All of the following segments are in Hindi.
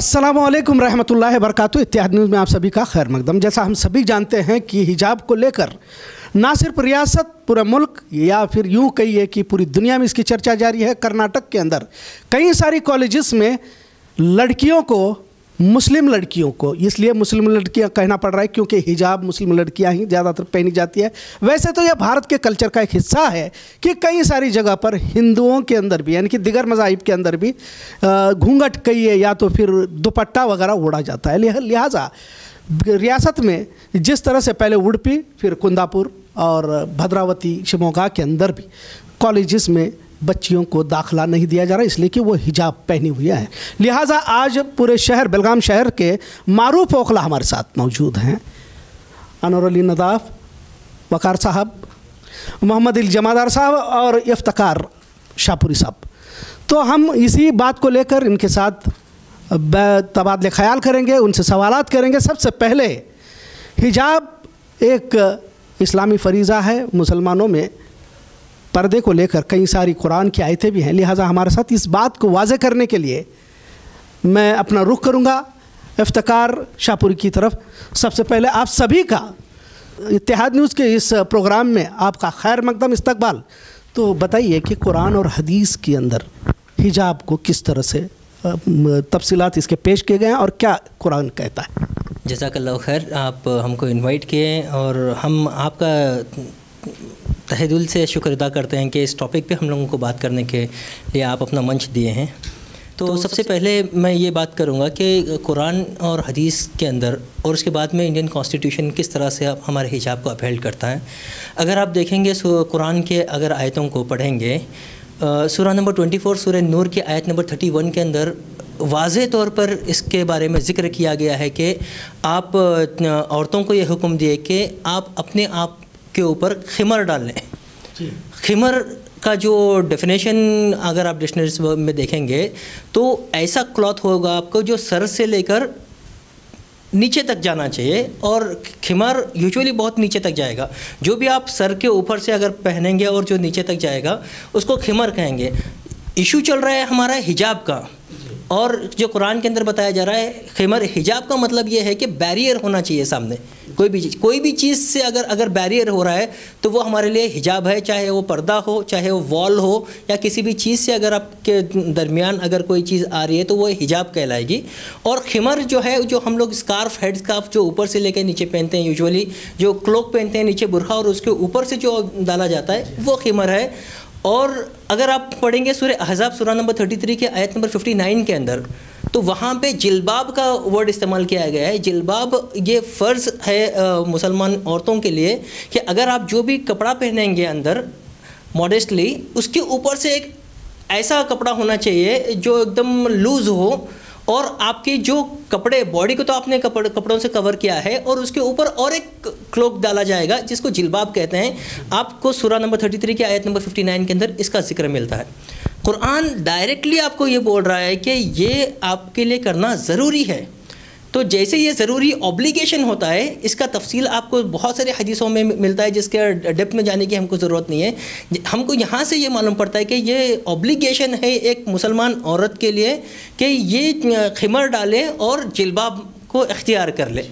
अस्सलामुअलैकुम रहमतुल्लाहि वबरकातुहू। इत्तेहाद न्यूज़ में आप सभी का खैर मकदम। जैसा हम सभी जानते हैं कि हिजाब को लेकर ना सिर्फ रियासत, पूरा मुल्क या फिर यूँ कहिए कि पूरी दुनिया में इसकी चर्चा जारी है। कर्नाटक के अंदर कई सारी कॉलेजेस में लड़कियों को, मुस्लिम लड़कियों को, इसलिए मुस्लिम लड़कियां कहना पड़ रहा है क्योंकि हिजाब मुस्लिम लड़कियां ही ज़्यादातर पहनी जाती है। वैसे तो यह भारत के कल्चर का एक हिस्सा है कि कई सारी जगह पर हिंदुओं के अंदर भी, यानी कि दिगर मज़ाहिब के अंदर भी घूंघट कहिए या तो फिर दुपट्टा वगैरह ओढ़ा जाता है। लिहाजा रियासत में जिस तरह से पहले उडुपी, फिर कुंदापुर और भद्रावती, शिमोगा के अंदर भी कॉलेजेस में बच्चियों को दाखिला नहीं दिया जा रहा, इसलिए कि वो हिजाब पहनी हुई है। लिहाजा आज पूरे शहर, बेलगाम शहर के मारूफ ओखला हमारे साथ मौजूद हैं। अनवर अली नदाफ, वकार साहब, मोहम्मद अली जमादार साहब और इफ्तिकार शाहपुरी साहब। तो हम इसी बात को लेकर इनके साथ तबादले ख्याल करेंगे, उनसे सवालात करेंगे। सबसे पहले, हिजाब एक इस्लामी फ़रीज़ा है। मुसलमानों में पर्दे को लेकर कई सारी कुरान की आयतें भी हैं। लिहाजा हमारे साथ इस बात को वाज़े करने के लिए मैं अपना रुख करूँगा इफ्तिकार शाहपुरी की तरफ। सबसे पहले आप सभी का इत्तेहाद न्यूज़ के इस प्रोग्राम में आपका खैर मकदम इस्तकबाल। तो बताइए कि कुरान और हदीस के अंदर हिजाब को किस तरह से तफसीलात इसके पेश किए गए हैं और क्या कुरान कहता है। जज़ाकल्लाहु खैर, आप हमको इनवाइट किए और हम आपका तहे दिल से शुक्र अदा करते हैं कि इस टॉपिक पे हम लोगों को बात करने के लिए आप अपना मंच दिए हैं। तो सबसे पहले मैं ये बात करूँगा कि कुरान और हदीस के अंदर, और उसके बाद में इंडियन कॉन्स्टिट्यूशन किस तरह से हमारे हिजाब को अपहेल्ड करता है। अगर आप देखेंगे कुरान के अगर आयतों को पढ़ेंगे, सूरह नंबर 24 सूरह नूर की आयत नंबर 31 के अंदर वाज़े तौर पर इसके बारे में ज़िक्र किया गया है कि आप औरतों को ये हुक्म दिए कि आप अपने आप के ऊपर खिमर डाल लें। खिमर का जो डेफिनेशन अगर आप डिक्शनरीज में देखेंगे तो ऐसा क्लॉथ होगा आपको जो सर से लेकर नीचे तक जाना चाहिए, और खिमर यूजुअली बहुत नीचे तक जाएगा। जो भी आप सर के ऊपर से अगर पहनेंगे और जो नीचे तक जाएगा उसको खिमर कहेंगे। इशू चल रहा है हमारा हिजाब का, और जो कुरान के अंदर बताया जा रहा है खिमर, हिजाब का मतलब ये है कि बैरियर होना चाहिए सामने। कोई भी चीज़ से अगर बैरियर हो रहा है तो वो हमारे लिए हिजाब है, चाहे वो पर्दा हो, चाहे वो वॉल हो, या किसी भी चीज़ से अगर आपके दरमियान अगर कोई चीज़ आ रही है तो वो हिजाब कहलाएगी। और खिमर जो है, जो हम लोग स्कार्फ, हेड स्कार्फ जो ऊपर से लेकर नीचे पहनते हैं, यूजुअली जो क्लोक पहनते हैं नीचे बुरखा और उसके ऊपर से जो डाला जाता है वो खिमर है। और अगर आप पढ़ेंगे सूरह अहज़ाब सूरह नंबर 33 के आयत नंबर 59 के अंदर, तो वहाँ पे जिल्बाब का वर्ड इस्तेमाल किया गया है। जिल्बाब ये फ़र्ज़ है मुसलमान औरतों के लिए कि अगर आप जो भी कपड़ा पहनेंगे अंदर मॉडेस्टली, उसके ऊपर से एक ऐसा कपड़ा होना चाहिए जो एकदम लूज़ हो, और आपके जो कपड़े, बॉडी को तो आपने कपड़ों से कवर किया है, और उसके ऊपर और एक क्लोक डाला जाएगा जिसको जिल्बाब कहते हैं। आपको सूरह नंबर 33 की आयत नंबर 59 के अंदर इसका जिक्र मिलता है। कुरान डायरेक्टली आपको ये बोल रहा है कि ये आपके लिए करना ज़रूरी है। तो जैसे ये ज़रूरी ऑब्लिगेशन होता है, इसका तफसील आपको बहुत सारे हदीसों में मिलता है जिसके डेप्थ में जाने की हमको ज़रूरत नहीं है। हमको यहाँ से ये मालूम पड़ता है कि ये ऑब्लिगेशन है एक मुसलमान औरत के लिए कि ये खिमर डाले और जिल्बाब को इख्तियार कर ले।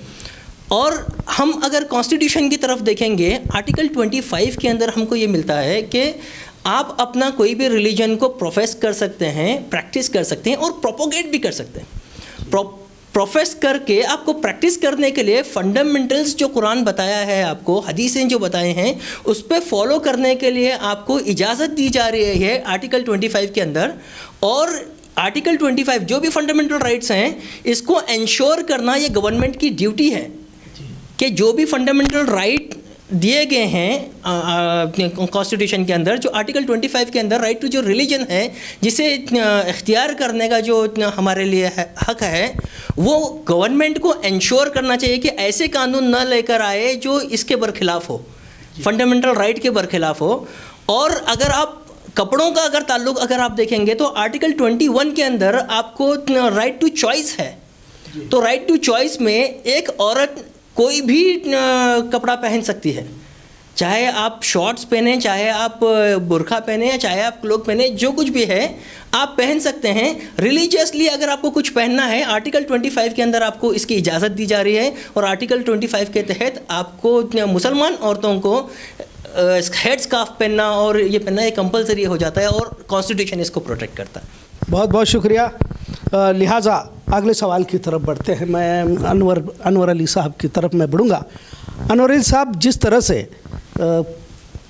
और हम अगर कॉन्स्टिट्यूशन की तरफ देखेंगे, आर्टिकल 25 के अंदर हमको ये मिलता है कि आप अपना कोई भी रिलीजन को प्रोफेस कर सकते हैं, प्रैक्टिस कर सकते हैं और प्रोपोगेट भी कर सकते हैं। प्रोफेस करके आपको प्रैक्टिस करने के लिए फंडामेंटल्स जो कुरान बताया है, आपको हदीसें जो बताए हैं, उस पर फॉलो करने के लिए आपको इजाज़त दी जा रही है आर्टिकल 25 के अंदर। और आर्टिकल 25 जो भी फंडामेंटल राइट्स हैं, इसको इंश्योर करना ये गवर्नमेंट की ड्यूटी है कि जो भी फंडामेंटल राइट दिए गए हैं कॉन्स्टिट्यूशन के अंदर, जो आर्टिकल 25 के अंदर राइट टू जो रिलीजन है, जिसे इख्तियार करने का जो हमारे लिए हक है, वो गवर्नमेंट को इंश्योर करना चाहिए कि ऐसे कानून ना लेकर आए जो इसके बरखिलाफ़ हो, फंडामेंटल राइट के बरखिलाफ़ हो। और अगर आप कपड़ों का अगर ताल्लुक अगर आप देखेंगे तो आर्टिकल 21 के अंदर आपको राइट टू चॉइस है। तो राइट टू चॉइस में एक औरत कोई भी कपड़ा पहन सकती है, चाहे आप शॉर्ट्स पहने, चाहे आप बुर्का पहने, या चाहे आप क्लोक पहने, जो कुछ भी है आप पहन सकते हैं। रिलीजियसली अगर आपको कुछ पहनना है, आर्टिकल 25 के अंदर आपको इसकी इजाज़त दी जा रही है, और आर्टिकल 25 के तहत आपको मुसलमान औरतों को हेड स्कार्फ पहनना और ये पहनना ये कंपलसरी हो जाता है, और कॉन्स्टिट्यूशन इसको प्रोटेक्ट करता है। बहुत बहुत शुक्रिया। लिहाजा अगले सवाल की तरफ बढ़ते हैं। मैं अनवर अली साहब की तरफ मैं बढ़ूँगा। अनवर अली साहब, जिस तरह से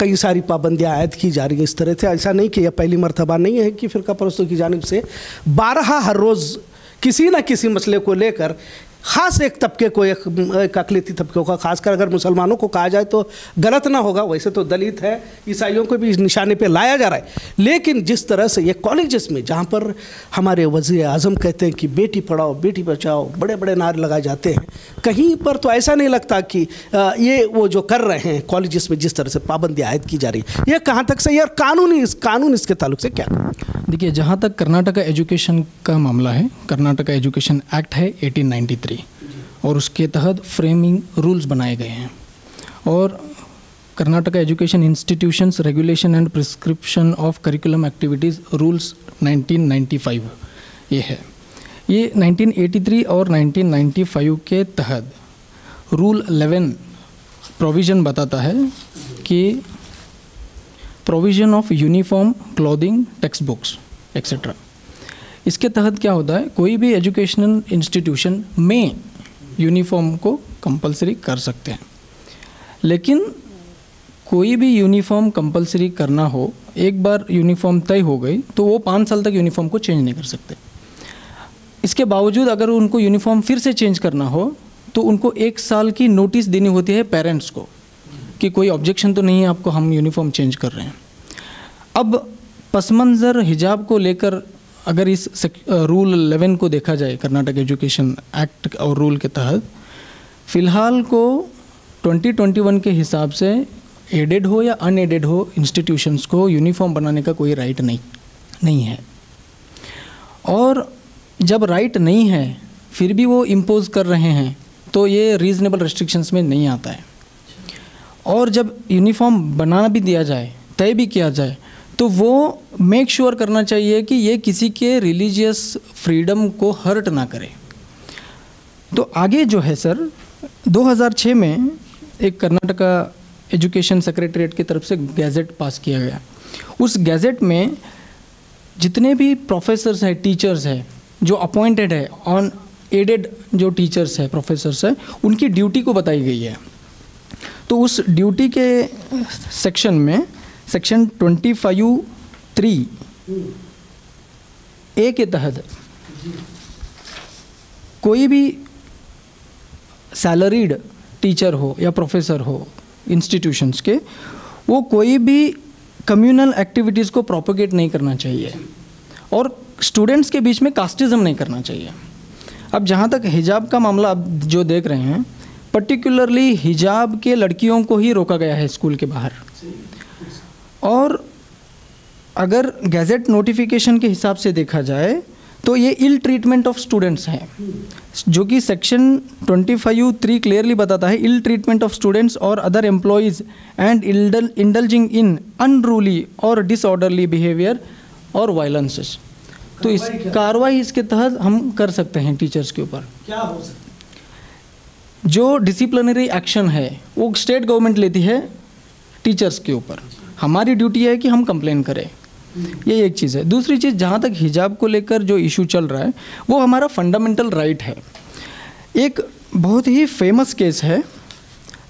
कई सारी पाबंदियाँ आयद की जा रही है, इस तरह से ऐसा नहीं कि यह पहली मर्तबा नहीं है कि फ़िरका परस्तों की जानिब से 12 हर रोज़ किसी न किसी मसले को लेकर ख़ास एक तबके को, एक अक़लियती तबके का, खासकर अगर मुसलमानों को कहा जाए तो गलत ना होगा, वैसे तो दलित है, ईसाइयों को भी इस निशाने पे लाया जा रहा है, लेकिन जिस तरह से ये कॉलेजेस में, जहाँ पर हमारे वज़ीर आज़म कहते हैं कि बेटी पढ़ाओ बेटी बचाओ, बड़े बड़े नारे लगाए जाते हैं, कहीं पर तो ऐसा नहीं लगता कि ये वो जो कर रहे हैं कॉलेजेस में जिस तरह से पाबंदी आयद की जा रही है, ये कहाँ तक सही है, और कानून इसके ताल्लुक से क्या? देखिए, जहाँ तक कर्नाटका एजुकेशन का मामला है, कर्नाटका एजुकेशन एक्ट है 1893, और उसके तहत फ्रेमिंग रूल्स बनाए गए हैं, और Karnataka education institutions regulation and prescription of curriculum activities rules 1995 ये है। ये 1983 और 1995 के तहत रूल 11 प्रोविज़न बताता है कि provision of uniform clothing text books etcetera. इसके तहत क्या होता है, कोई भी एजुकेशनल इंस्टीट्यूशन में यूनिफॉर्म को कंपलसरी कर सकते हैं, लेकिन कोई भी यूनिफॉर्म कंपलसरी करना हो, एक बार यूनिफॉर्म तय हो गई तो वो 5 साल तक यूनिफॉर्म को चेंज नहीं कर सकते। इसके बावजूद अगर उनको यूनिफॉर्म फिर से चेंज करना हो तो उनको 1 साल की नोटिस देनी होती है पेरेंट्स को कि कोई ऑब्जेक्शन तो नहीं है आपको, हम यूनिफॉर्म चेंज कर रहे हैं। अब पस मंज़र हिजाब को लेकर अगर इस रूल 11 को देखा जाए कर्नाटक एजुकेशन एक्ट और रूल के तहत, फ़िलहाल को 2021 के हिसाब से एडेड हो या अनएडेड हो इंस्टीट्यूशंस को यूनिफॉर्म बनाने का कोई राइट नहीं है, और जब राइट नहीं है फिर भी वो इम्पोज कर रहे हैं तो ये रीज़नेबल रेस्ट्रिक्शंस में नहीं आता है। और जब यूनिफॉर्म बना भी दिया जाए, तय भी किया जाए, तो वो मेक श्योर करना चाहिए कि ये किसी के रिलीजियस फ्रीडम को हर्ट ना करे। तो आगे जो है सर, 2006 में एक कर्नाटका एजुकेशन सेक्रेटरीट की तरफ से गैजेट पास किया गया। उस गैजेट में जितने भी प्रोफेसर्स हैं, टीचर्स हैं, जो अपॉइंटेड है, ऑन एडेड जो टीचर्स हैं, प्रोफेसर्स हैं, उनकी ड्यूटी को बताई गई है। तो उस ड्यूटी के सेक्शन में सेक्शन 25(3) ए के तहत कोई भी सैलरीड टीचर हो या प्रोफेसर हो इंस्टीट्यूशंस के, वो कोई भी कम्युनल एक्टिविटीज़ को प्रोपोगेट नहीं करना चाहिए, और स्टूडेंट्स के बीच में कास्टिज़म नहीं करना चाहिए। अब जहाँ तक हिजाब का मामला अब जो देख रहे हैं, पर्टिकुलरली हिजाब के लड़कियों को ही रोका गया है स्कूल के बाहर, और अगर गैजेट नोटिफिकेशन के हिसाब से देखा जाए तो ये इल ट्रीटमेंट ऑफ स्टूडेंट्स हैं, जो कि सेक्शन 25(3) क्लियरली बताता है, इल ट्रीटमेंट ऑफ स्टूडेंट्स और other employees and indulging in unruly और डिसऑर्डरली बिहेवियर और वायलेंसेस। तो इस कार्रवाई इसके तहत हम कर सकते हैं टीचर्स के ऊपर। क्या हो सकता है? जो डिसिप्लिनरी एक्शन है वो स्टेट गवर्नमेंट लेती है टीचर्स के ऊपर, हमारी ड्यूटी है कि हम कंप्लेन करें, ये एक चीज़ है। दूसरी चीज़, जहाँ तक हिजाब को लेकर जो इशू चल रहा है वो हमारा फंडामेंटल राइट है। एक बहुत ही फेमस केस है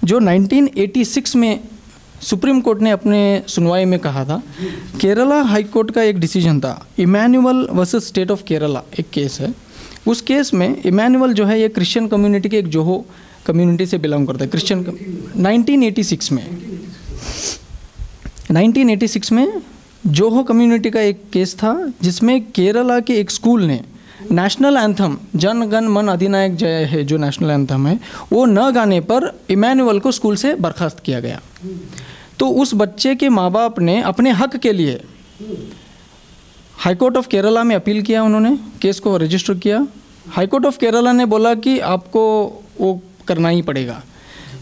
जो 1986 में सुप्रीम कोर्ट ने अपने सुनवाई में कहा था। केरला हाई कोर्ट का एक डिसीजन था, Emmanuel versus state of Kerala, एक केस है। उस केस में इमैनुअल जो है ये क्रिश्चियन कम्युनिटी के एक जोहो कम्युनिटी से बिलोंग करता है, क्रिश्चियन 1986 में जोहो कम्युनिटी का एक केस था, जिसमें केरला के एक स्कूल ने नेशनल एंथम जन गण मन अधिनायक जय है, जो नेशनल एंथम है, वो न गाने पर इमैनुअल को स्कूल से बर्खास्त किया गया। तो उस बच्चे के माँ बाप ने अपने हक के लिए हाई कोर्ट ऑफ केरला में अपील किया, उन्होंने केस को रजिस्टर किया। हाई कोर्ट ऑफ केरला ने बोला कि आपको वो करना ही पड़ेगा।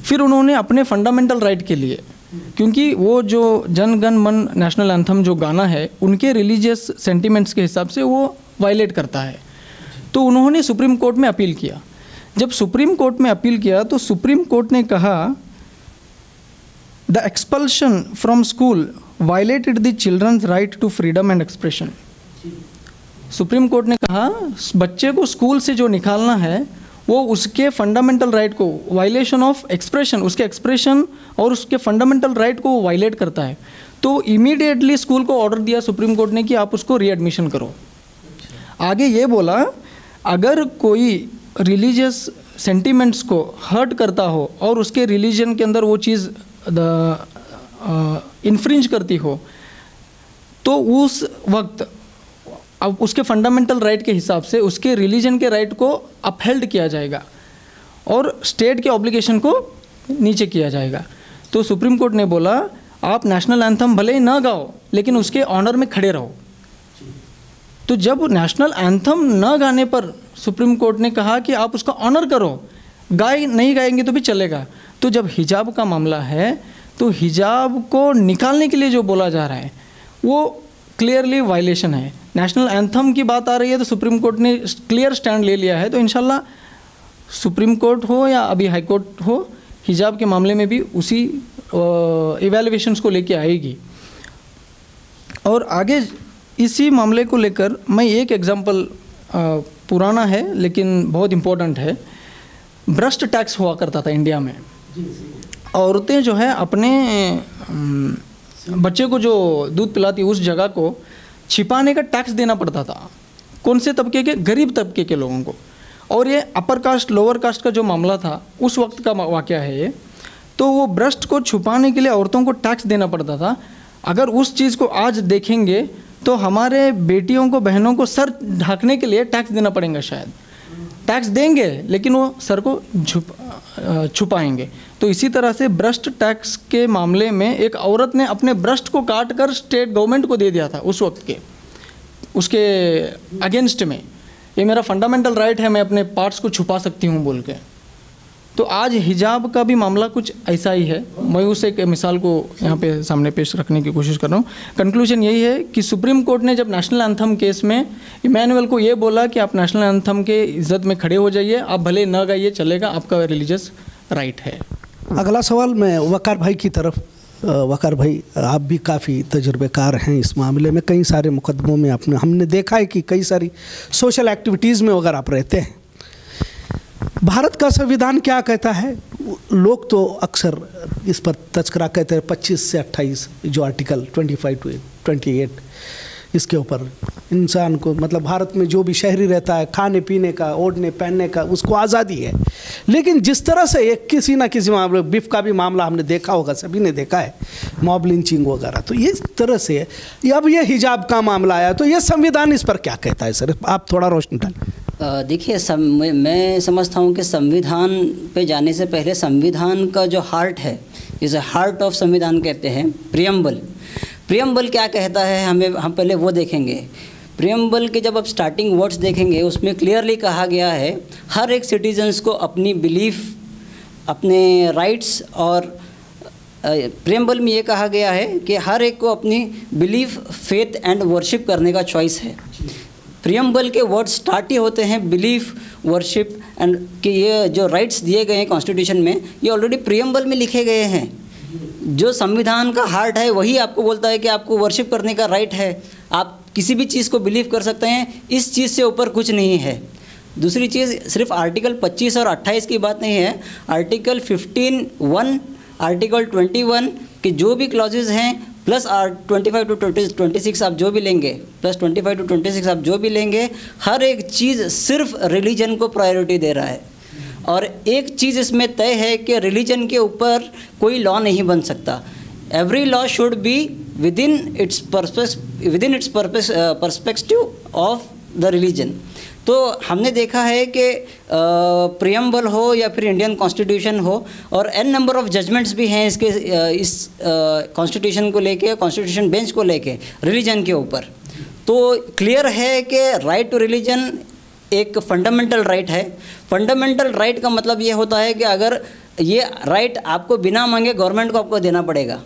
फिर उन्होंने अपने फंडामेंटल राइट के लिए क्योंकि वो जो जन गण मन नेशनल एंथम जो गाना है उनके रिलीजियस सेंटिमेंट्स के हिसाब से वो वायलेट करता है। तो उन्होंने सुप्रीम कोर्ट में अपील किया। जब सुप्रीम कोर्ट में अपील किया तो सुप्रीम कोर्ट ने कहा the expulsion from school violated the children's right to freedom and expression. Supreme court ने कहा बच्चे को स्कूल से जो निकालना है वो उसके फंडामेंटल राइट को, वायलेशन ऑफ एक्सप्रेशन, उसके एक्सप्रेशन और उसके फंडामेंटल राइट को वायलेट करता है। तो इमीडिएटली स्कूल को ऑर्डर दिया सुप्रीम कोर्ट ने कि आप उसको रीएडमिशन करो। आगे ये बोला अगर कोई रिलीजियस सेंटिमेंट्स को हर्ट करता हो और उसके रिलीजन के अंदर वो चीज़ इन्फ्रिंज करती हो तो उस वक्त अब उसके फंडामेंटल राइट के हिसाब से उसके रिलीजन के राइट को अपहेल्ड किया जाएगा और स्टेट के ऑब्लिगेशन को नीचे किया जाएगा। तो सुप्रीम कोर्ट ने बोला आप नेशनल एंथम भले ही ना गाओ लेकिन उसके ऑनर में खड़े रहो। तो जब नेशनल एंथम न गाने पर सुप्रीम कोर्ट ने कहा कि आप उसका ऑनर करो, नहीं गाएंगे तो भी चलेगा। तो जब हिजाब का मामला है तो हिजाब को निकालने के लिए जो बोला जा रहा है वो क्लियरली वायलेशन है। नेशनल एंथम की बात आ रही है तो सुप्रीम कोर्ट ने क्लियर स्टैंड ले लिया है। तो इंशाल्लाह सुप्रीम कोर्ट हो या अभी हाई कोर्ट हो, हिजाब के मामले में भी उसी इवैल्यूएशंस को लेके आएगी। और आगे इसी मामले को लेकर मैं एक एग्जांपल पुराना है लेकिन बहुत इम्पोर्टेंट है। ब्रेस्ट टैक्स हुआ करता था इंडिया में। औरतें जो है अपने बच्चे को जो दूध पिलाती उस जगह को छिपाने का टैक्स देना पड़ता था। कौन से तबके के? गरीब तबके के लोगों को। और ये अपर कास्ट लोअर कास्ट का जो मामला था उस वक्त का वाक़या है ये। तो वो ब्रेस्ट को छुपाने के लिए औरतों को टैक्स देना पड़ता था। अगर उस चीज़ को आज देखेंगे तो हमारे बेटियों को, बहनों को सर ढकने के लिए टैक्स देना पड़ेगा। शायद टैक्स देंगे लेकिन वो सर को छुपाएंगे। तो इसी तरह से ब्रेस्ट टैक्स के मामले में एक औरत ने अपने ब्रेस्ट को काट कर स्टेट गवर्नमेंट को दे दिया था उस वक्त के, उसके अगेंस्ट में, ये मेरा फंडामेंटल राइट है, मैं अपने पार्ट्स को छुपा सकती हूँ बोल के। तो आज हिजाब का भी मामला कुछ ऐसा ही है। मैं उस एक मिसाल को यहाँ पे सामने पेश रखने की कोशिश कर रहा हूँ। कंक्लूजन यही है कि सुप्रीम कोर्ट ने जब नेशनल एंथम केस में इमैनुअल को ये बोला कि आप नेशनल एंथम के इज्जत में खड़े हो जाइए, आप भले न गाइए चलेगा, आपका रिलीजियस राइट है। अगला सवाल मैं वकार भाई की तरफ। वकार भाई, आप भी काफ़ी तजुर्बेकार हैं इस मामले में, कई सारे मुकदमों में हमने देखा है कि कई सारी सोशल एक्टिविटीज़ में अगर आप रहते हैं। भारत का संविधान क्या कहता है? लोग तो अक्सर इस पर तस्करा कहते हैं 25 से 28 जो आर्टिकल 25 to 28, इसके ऊपर इंसान को, मतलब भारत में जो भी शहरी रहता है, खाने पीने का, ओढ़ने पहनने का, उसको आज़ादी है। लेकिन जिस तरह से एक किसी ना किसी मामले, बिफ का भी मामला हमने देखा होगा, सभी ने देखा है, मॉब लिंचिंग वगैरह, तो इस तरह से अब ये हिजाब का मामला आया, तो ये संविधान इस पर क्या कहता है? सर आप थोड़ा रोशनी डालें। देखिए, मैं समझता हूँ कि संविधान पे जाने से पहले संविधान का जो हार्ट है, इसे हार्ट ऑफ संविधान कहते हैं, प्रियम्बल क्या कहता है, हम पहले वो देखेंगे। प्रियम्बल के जब आप स्टार्टिंग वर्ड्स देखेंगे उसमें क्लियरली कहा गया है हर एक सिटीजन्स को अपनी बिलीफ, अपने राइट्स, और प्रियम्बल में ये कहा गया है कि हर एक को अपनी बिलीफ, फेथ एंड वर्शिप करने का चॉइस है। प्रियम्बल के वर्ड स्टार्ट ही होते हैं बिलीफ, वर्शिप एंड, कि ये जो राइट्स दिए गए हैं कॉन्स्टिट्यूशन में, ये ऑलरेडी प्रियम्बल में लिखे गए हैं। जो संविधान का हार्ट है वही आपको बोलता है कि आपको वर्शिप करने का राइट है, आप किसी भी चीज़ को बिलीव कर सकते हैं, इस चीज़ से ऊपर कुछ नहीं है। दूसरी चीज़, सिर्फ आर्टिकल 25 और 28 की बात नहीं है, आर्टिकल 15(1), आर्टिकल 21 के जो भी क्लॉजेज हैं, प्लस 25 to 26 आप जो भी लेंगे, प्लस 25 to 26 आप जो भी लेंगे, हर एक चीज़ सिर्फ रिलीजन को प्रायोरिटी दे रहा है। और एक चीज़ इसमें तय है कि रिलीजन के ऊपर कोई लॉ नहीं बन सकता। Every law should be within it's perspective of the religion. तो हमने देखा है कि प्रियम्बल हो या फिर इंडियन कॉन्स्टिट्यूशन हो, और एन नंबर ऑफ जजमेंट्स भी हैं इसके इस कॉन्स्टिट्यूशन को लेके, कॉन्स्टिट्यूशन बेंच को लेके रिलीजन के ऊपर। तो क्लियर है कि राइट टू रिलीजन एक फंडामेंटल राइट है। फंडामेंटल राइट का मतलब ये होता है कि अगर ये राइट आपको बिना मांगे गवर्नमेंट को आपको देना पड़ेगा।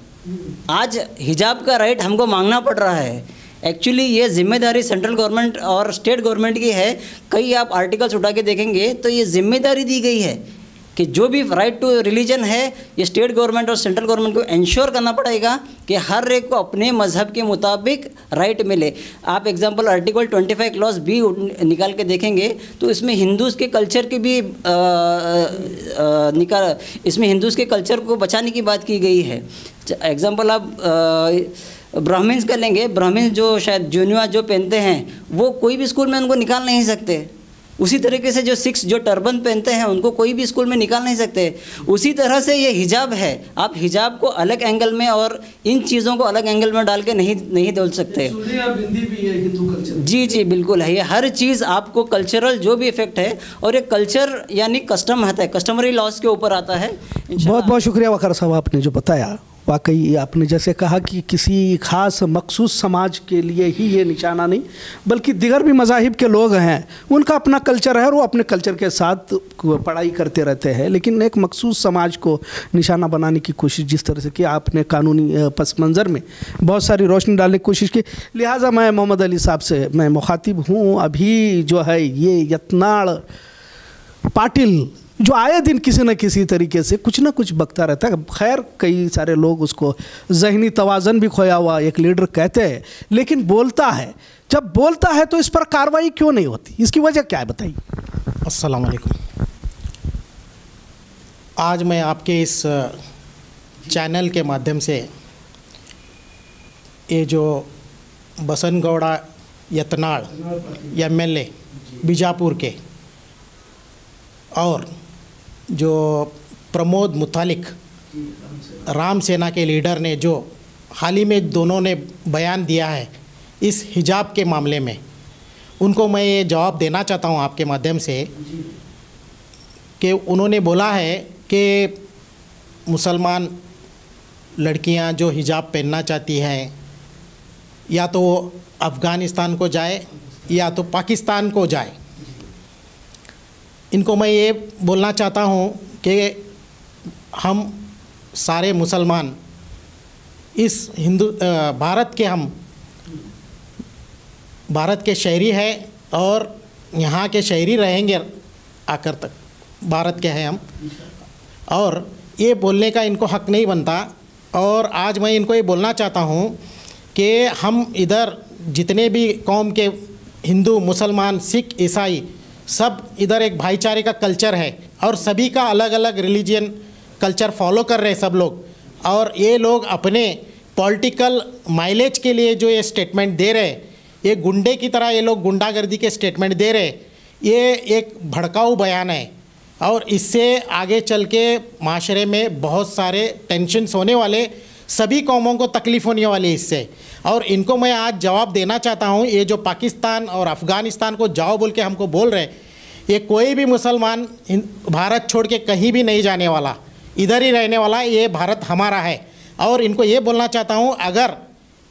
आज हिजाब का राइट हमको मांगना पड़ रहा है। एक्चुअली ये जिम्मेदारी सेंट्रल गवर्नमेंट और स्टेट गवर्नमेंट की है। कई आप आर्टिकल्स उठा के देखेंगे तो ये जिम्मेदारी दी गई है कि जो भी राइट टू रिलीजन है ये स्टेट गवर्नमेंट और सेंट्रल गवर्नमेंट को इंश्योर करना पड़ेगा कि हर एक को अपने मज़हब के मुताबिक राइट मिले। आप एग्जांपल आर्टिकल 25 क्लॉज बी निकाल के देखेंगे तो इसमें हिंदूज़ के कल्चर की भी इसमें हिंदूज़ के कल्चर को बचाने की बात की गई है। एग्जांपल आप ब्राह्मण्स कर लेंगे, ब्राह्मण्स जो शायद जुनिया जो पहनते हैं वो कोई भी स्कूल में उनको निकाल नहीं सकते। उसी तरीके से जो सिक्स जो टर्बन पहनते हैं उनको कोई भी स्कूल में निकाल नहीं सकते। उसी तरह से ये हिजाब है, आप हिजाब को अलग एंगल में और इन चीज़ों को अलग एंगल में डाल के नहीं बोल सकते। जी बिल्कुल है। ये हर चीज़ आपको कल्चरल जो भी इफेक्ट है, और ये कल्चर यानी कस्टम आता है, कस्टमरी लॉज के ऊपर आता है। बहुत बहुत शुक्रिया वकार साहब, आपने जो बताया वाकई आपने जैसे कहा कि किसी खास मखसूस समाज के लिए ही ये निशाना नहीं, बल्कि दिगर भी मज़ाहिब के लोग हैं, उनका अपना कल्चर है और वो अपने कल्चर के साथ पढ़ाई करते रहते हैं। लेकिन एक मखसूस समाज को निशाना बनाने की कोशिश जिस तरह से की आपने कानूनी पस मंज़र में बहुत सारी रोशनी डालने की कोशिश की, लिहाजा मैं मोहम्मद अली साहब से मैं मुखातिब हूँ। अभी जो है ये यत्नाड़ पाटिल जो आए दिन किसी न किसी तरीके से कुछ ना कुछ बकता रहता है। खैर कई सारे लोग उसको ज़हनी तवाज़न भी खोया हुआ एक लीडर कहते हैं, लेकिन बोलता है, जब बोलता है तो इस पर कार्रवाई क्यों नहीं होती, इसकी वजह क्या है बताइए। अस्सलाम वालेकुम। आज मैं आपके इस चैनल के माध्यम से ये जो बसनगौड़ा यत्नाड़ MLA बीजापुर के और जो प्रमोद मुतालिक राम सेना के लीडर ने जो हाल ही में दोनों ने बयान दिया है इस हिजाब के मामले में, उनको मैं ये जवाब देना चाहता हूँ आपके माध्यम से कि उन्होंने बोला है कि मुसलमान लड़कियाँ जो हिजाब पहनना चाहती हैं या तो वो अफ़गानिस्तान को जाए या तो पाकिस्तान को जाए। इनको मैं ये बोलना चाहता हूँ कि हम सारे मुसलमान इस भारत के शहरी हैं और यहाँ के शहरी रहेंगे आकर तक, भारत के हैं हम, और ये बोलने का इनको हक नहीं बनता। और आज मैं इनको ये बोलना चाहता हूँ कि हम इधर जितने भी कौम के हिंदू, मुसलमान, सिख, ईसाई सब इधर एक भाईचारे का कल्चर है और सभी का अलग अलग रिलीजियन कल्चर फॉलो कर रहे हैं सब लोग। और ये लोग अपने पॉलिटिकल माइलेज के लिए जो ये स्टेटमेंट दे रहे, ये गुंडे की तरह ये लोग गुंडागर्दी के स्टेटमेंट दे रहे, ये एक भड़काऊ बयान है और इससे आगे चल के माशरे में बहुत सारे टेंशन्स होने वाले, सभी कौमों को तकलीफ़ होने वाली है इससे। और इनको मैं आज जवाब देना चाहता हूँ, ये जो पाकिस्तान और अफ़गानिस्तान को जाओ बोल के हमको बोल रहे, ये कोई भी मुसलमान भारत छोड़ के कहीं भी नहीं जाने वाला, इधर ही रहने वाला, ये भारत हमारा है। और इनको ये बोलना चाहता हूँ, अगर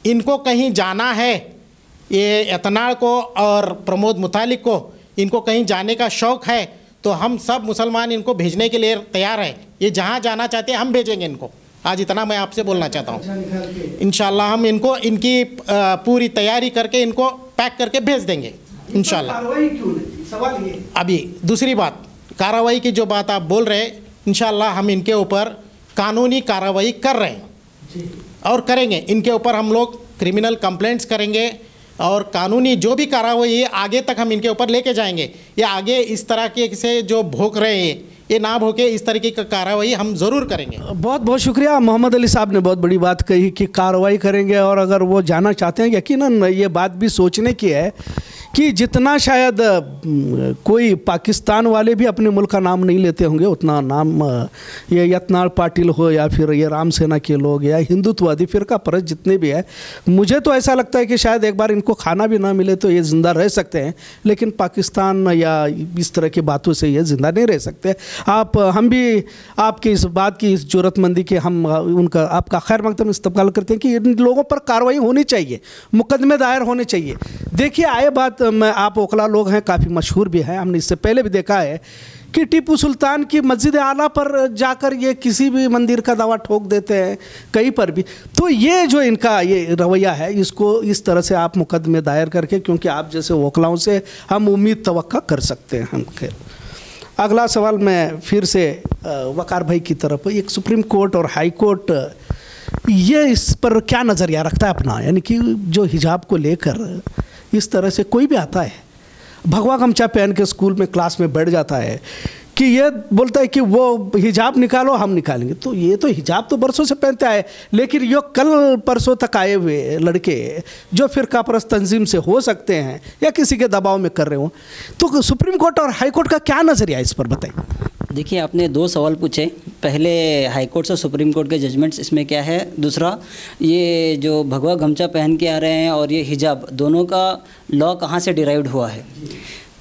इनको कहीं जाना है, ये यत्नाड़ को और प्रमोद मुतालिक को इनको कहीं जाने का शौक़ है तो हम सब मुसलमान इनको भेजने के लिए तैयार हैं। ये जहाँ जाना चाहते हैं हम भेजेंगे इनको। आज इतना मैं आपसे बोलना चाहता हूँ। इंशाल्लाह हम इनको इनकी पूरी तैयारी करके इनको पैक करके भेज देंगे इंशाल्लाह। कार्रवाई क्यों नहीं, सवाल ये। अभी दूसरी बात, कार्रवाई की जो बात आप बोल रहे, इंशाल्लाह हम इनके ऊपर कानूनी कार्रवाई कर रहे हैं और करेंगे। इनके ऊपर हम लोग क्रिमिनल कंप्लेंट्स करेंगे और कानूनी जो भी कार्रवाई है आगे तक हम इनके ऊपर लेके जाएंगे। ये आगे इस तरह के से जो भोग रहे हैं ये ना भोगे, इस तरीके का कार्रवाई हम ज़रूर करेंगे। बहुत बहुत शुक्रिया। मोहम्मद अली साहब ने बहुत बड़ी बात कही कि कार्रवाई करेंगे, और अगर वो जाना चाहते हैं, यकीनन ये बात भी सोचने की है कि जितना शायद कोई पाकिस्तान वाले भी अपने मुल्क का नाम नहीं लेते होंगे, उतना नाम ये यत्नाड़ पाटिल हो या फिर ये राम सेना के लोग या हिंदुत्ववादी फ़िरका परस्त जितने भी है, मुझे तो ऐसा लगता है कि शायद एक बार इनको खाना भी ना मिले तो ये ज़िंदा रह सकते हैं, लेकिन पाकिस्तान या इस तरह की बातों से ये ज़िंदा नहीं रह सकते। हम भी आपकी इस बात की इस ज़रूरतमंदी के हम उनका आपका खैर मकदम इस्तकबाल करते हैं कि इन लोगों पर कार्रवाई होनी चाहिए, मुकदमे दायर होने चाहिए। देखिए आए बात, मैं आप ओखला लोग हैं, काफ़ी मशहूर भी हैं, हमने इससे पहले भी देखा है कि टीपू सुल्तान की मस्जिद आला पर जाकर ये किसी भी मंदिर का दावा ठोक देते हैं कहीं पर भी। तो ये जो इनका ये रवैया है, इसको इस तरह से आप मुकदमे दायर करके, क्योंकि आप जैसे वकलाओं से हम उम्मीद तवक्का कर सकते हैं। हम खैर अगला सवाल मैं फिर से वकार भाई की तरफ, एक सुप्रीम कोर्ट और हाई कोर्ट ये इस पर क्या नज़रिया रखता है अपना, यानी कि जो हिजाब को लेकर इस तरह से कोई भी आता है भगवा गमछा पहन के स्कूल में क्लास में बैठ जाता है कि ये बोलता है कि वो हिजाब निकालो, हम निकालेंगे। तो ये तो हिजाब तो बरसों से पहनते आए, लेकिन ये कल परसों तक आए हुए लड़के जो फिरका परस्त तंजीम से हो सकते हैं या किसी के दबाव में कर रहे हो, तो सुप्रीम कोर्ट और हाई कोर्ट का क्या नज़रिया इस पर बताइए। देखिए, आपने 2 सवाल पूछे, पहले हाई कोर्ट और सुप्रीम कोर्ट के जजमेंट्स इसमें क्या है, दूसरा ये जो भगवा गमछा पहन के आ रहे हैं और ये हिजाब, दोनों का लॉ कहाँ से डिराइव्ड हुआ है।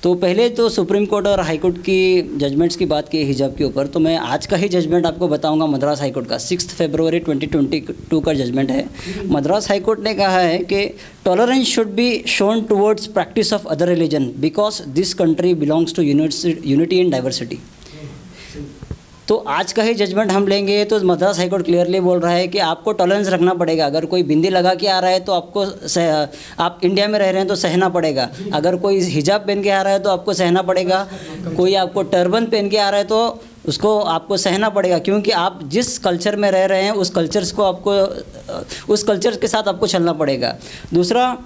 तो पहले तो सुप्रीम कोर्ट और हाई कोर्ट की जजमेंट्स की बात की हिजाब के ऊपर, तो मैं आज का ही जजमेंट आपको बताऊंगा। मद्रास हाई कोर्ट का 6 फरवरी 2022 का जजमेंट है। मद्रास हाई कोर्ट ने कहा है कि tolerance should be shown towards practice of other religion because this country belongs to unity in diversity. तो आज का ही जजमेंट हम लेंगे तो मद्रास हाई कोर्ट क्लियरली बोल रहा है कि आपको टॉलरेंस रखना पड़ेगा। अगर कोई बिंदी लगा के आ रहा है तो आपको आप इंडिया में रह रहे हैं तो सहना पड़ेगा। अगर कोई हिजाब पहन के आ रहा है तो आपको सहना पड़ेगा। कोई आपको टर्बन पहन के आ रहा है तो उसको आपको सहना पड़ेगा, क्योंकि आप जिस कल्चर में रह रहे हैं उस उस कल्चर के साथ आपको चलना पड़ेगा। दूसरा,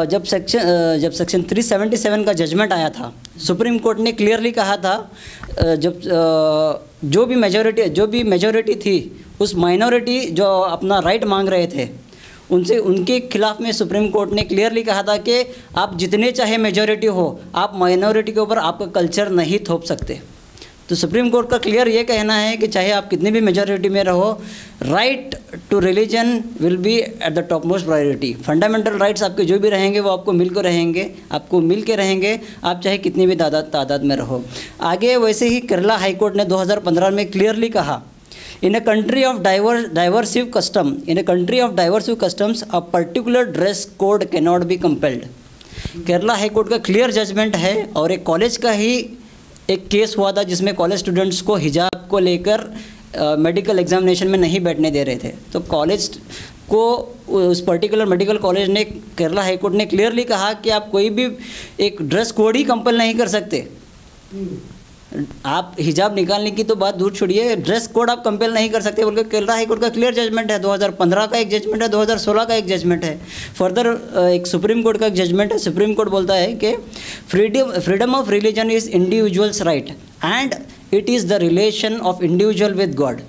जब सेक्शन 377 का जजमेंट आया था, सुप्रीम कोर्ट ने क्लियरली कहा था, जब जो भी मेजॉरिटी थी, उस माइनॉरिटी जो अपना राइट मांग रहे थे उनके खिलाफ में सुप्रीम कोर्ट ने क्लियरली कहा था कि आप जितने चाहे मेजॉरिटी हो, आप माइनॉरिटी के ऊपर आपका कल्चर नहीं थोप सकते। तो सुप्रीम कोर्ट का क्लियर ये कहना है कि चाहे आप कितनी भी मेजॉरिटी में रहो, right to religion will be at the top most priority. Fundamental rights आपके जो भी रहेंगे वो आपको मिल के रहेंगे, आप चाहे कितनी भी तादाद में रहो। आगे वैसे ही केरला हाई कोर्ट ने 2015 में क्लियरली कहा, In a country of diversive customs, a particular dress code cannot be compelled. Kerala high court का क्लियर जजमेंट है। और एक कॉलेज का ही एक केस हुआ था जिसमें कॉलेज स्टूडेंट्स को हिजाब को लेकर मेडिकल एग्जामिनेशन में नहीं बैठने दे रहे थे। तो कॉलेज को उस पर्टिकुलर मेडिकल कॉलेज ने, केरला हाई कोर्ट ने क्लियरली कहा कि आप कोई भी एक ड्रेस कोड ही कंपल नहीं कर सकते। आप हिजाब निकालने की तो बात दूर छोड़िए, ड्रेस कोड आप कंपेल नहीं कर सकते, बल्कि केरला हाई कोर्ट का क्लियर जजमेंट है। 2015 का एक जजमेंट है, 2016 का एक जजमेंट है। फर्दर एक सुप्रीम कोर्ट का एक जजमेंट है। सुप्रीम कोर्ट बोलता है कि freedom of religion is individuals right and it is the relation of individual with God.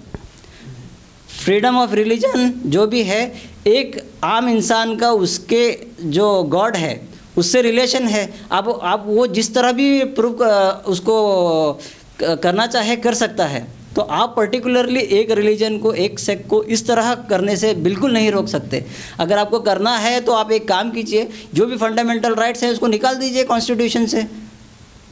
Freedom of religion जो भी है, एक आम इंसान का उसके जो गॉड है उससे रिलेशन है। अब आप वो जिस तरह भी प्रूव उसको करना चाहे कर सकता है। तो आप पर्टिकुलरली एक रिलीजन को, एक सेक्ट को इस तरह करने से बिल्कुल नहीं रोक सकते। अगर आपको करना है तो आप एक काम कीजिए, जो भी फंडामेंटल राइट्स हैं उसको निकाल दीजिए कॉन्स्टिट्यूशन से।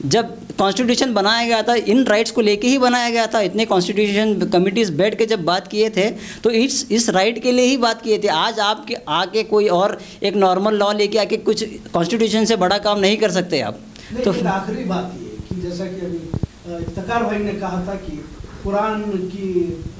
जब कॉन्स्टिट्यूशन बनाया गया था, इन राइट्स को लेके ही बनाया गया था। इतने कॉन्स्टिट्यूशन कमिटीज़ बैठ के जब बात किए थे तो इस राइट के लिए ही बात किए थे। आज आपके आके कोई और एक नॉर्मल लॉ लेके आके कुछ कॉन्स्टिट्यूशन से बड़ा काम नहीं कर सकते आप। तो आखिरी बात ये कि जैसा कि अभी इफ्तिकार भाई ने कहा था कि कुरान की